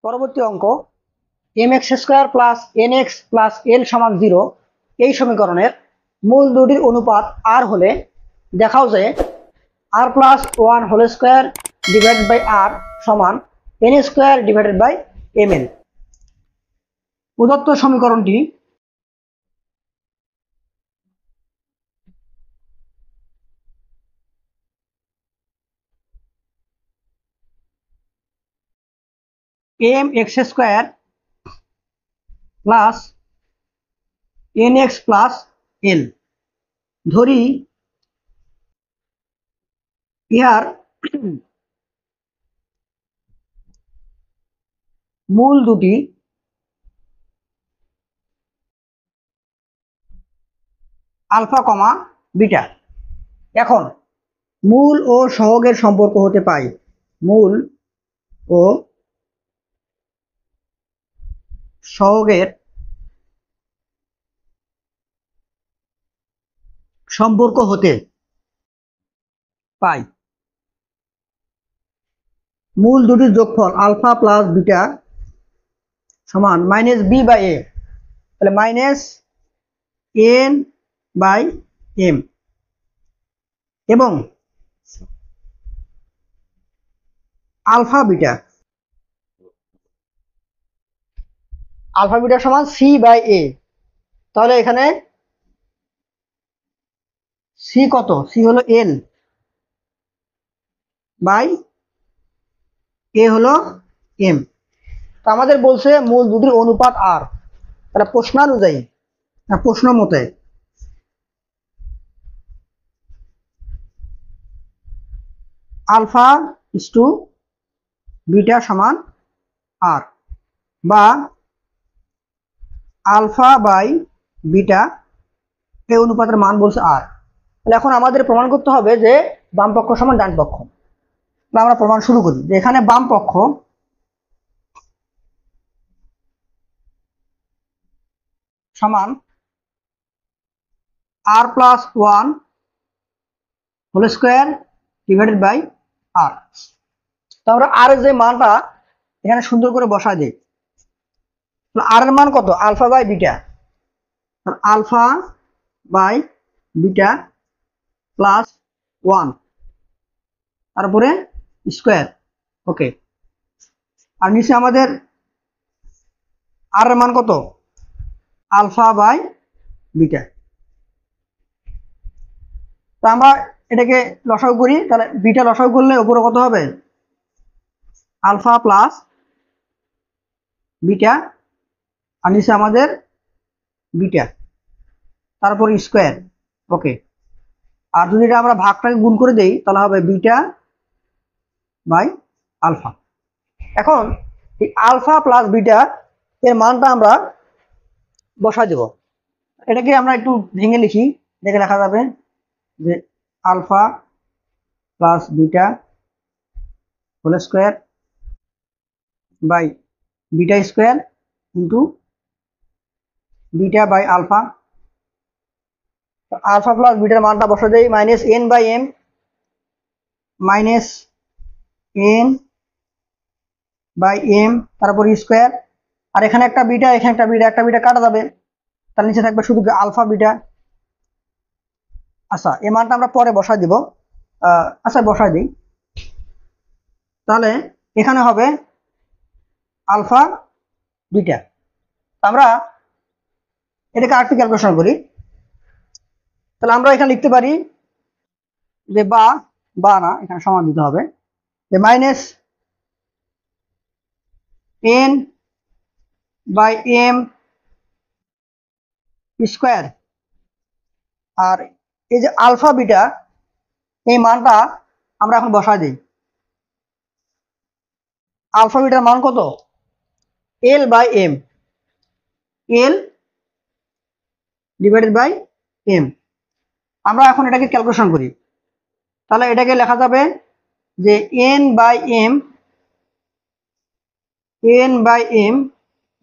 পরবর্তী অঙ্ক mx² plus nx plus l সমান 0 এই সমীকরণের মূল দুটির অনুপাত r হলে দেখাও যে r plus 1 whole square divided by r সমান n square divided by mn। প্রদত্ত সমীকরণটি mx² plus nx plus l ধরি ইহার মূল দুটি আলফা কমা বিটা। এখন মূল ও সহগের সম্পর্ক হতে পাই মূল ও সহগের সম্পর্ক হতে পাই মূল দুটির যোগফল আলফা প্লাস বিটা সমান মাইনাস বি বাই এ, তাহলে মাইনাস এন বাই এম এবং আলফা বিটা সমান সি বাই এ। তাহলে এখানে সি কত? সি হলো এল বাই এ হলো এম। তো আমাদের বলছে মূল দুটির অনুপাত আর, তাহলে প্রশ্নানুযায়ী প্রশ্ন মতে আলফা ইস টু বিটা সমান আর বা আলফা বাই বিটা এই অনুপাতের মান বলছে আর। তাহলে এখন আমাদের প্রমাণ করতে হবে যে বাম পক্ষ সমান ডান পক্ষ। আমরা প্রমাণ শুরু করি যে এখানে বাম পক্ষ সমান r plus 1 whole square divided by r. তো আমরা আর এর যে মানটা এখানে সুন্দর করে বসাই দিই। আর এর মান কত? Alpha by beta, alpha by beta plus 1 তারপরে স্কয়ার। ওকে, আর নিচে আমাদের আর এর মান কত? Alpha by beta. তো আমরা এটাকে লসাগু করি, তাহলে বিটা লসাগু করলে উপরে কত হবে? আলফা প্লাস বিটা আর নিচে আমাদের বিটা তারপর স্কয়ার। ওকে, আর যদি এটা আমরা ভাগটাকে গুণ করে দেই তাহলে হবে বিটা বাই আলফা। এখন এই আলফা প্লাস বিটা এর মানটা আমরা বসাই দেব। এটাকে আমরা একটু ভেঙে লিখি, দেখে লেখা যাবে যে alpha plus beta whole square by beta square into beta by alpha. Alpha plus বিটার মানটা বসে দেই minus N by M minus N by M তারপর স্কয়ার। আর এখানে একটা বিটা এখানে একটা বিটা, একটা বিটা কাটা যাবে, তার নিচে থাকবে শুধু আলফা বিটা। আচ্ছা, এই মানটা আমরা পরে বসাই দিব। আচ্ছা বসাই দিই, তাহলে এখানে হবে আলফা বিটা। আমরা এটাকে আরেকটু ক্যালকুলেশন করি, তাহলে আমরা এখানে লিখতে পারি যে বা না, এখানে সমান দিতে হবে যে minus N by M square. আর এই যে আলফা বিটা এই মানটা আমরা এখন বসাই দিই। আলফা বিটার মান কত? L by M, L divided by M. আমরা এখন এটাকে ক্যালকুলেশন করি, তাহলে এটাকে লেখা যাবে যে এন বাই এম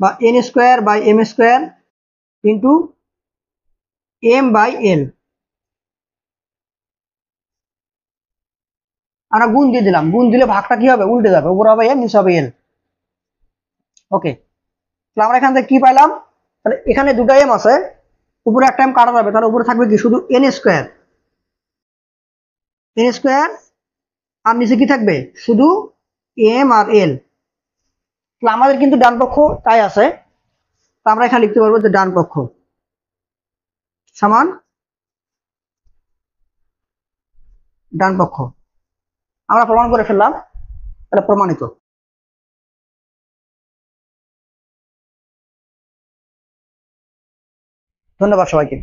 বা N square by M square into M by L. আমরা গুণ দিয়ে দিলাম, গুণ দিলে ভাগটা কি হবে? উল্টে যাবে, উপরে হবে এম নিচে হবে এল। ওকে, তাহলে আমরা এখান থেকে কি পাইলাম, তাহলে এখানে দুটো এম আছে, উপরে একটা এম কাটা যাবে, তাহলে উপরে থাকবে কি শুধু এন স্কোয়ার, এন স্কোয়ার, আর নিচে কি থাকবে শুধু এম আর এল। তাহলে আমাদের কিন্তু ডান পক্ষ তাই আছে, তা আমরা এখানে লিখতে পারবো যে ডান পক্ষ সমান ডান পক্ষ। আমরা প্রমাণ করে ফেললাম, এটা প্রমাণিত। ধন্যবাদ সবাইকে।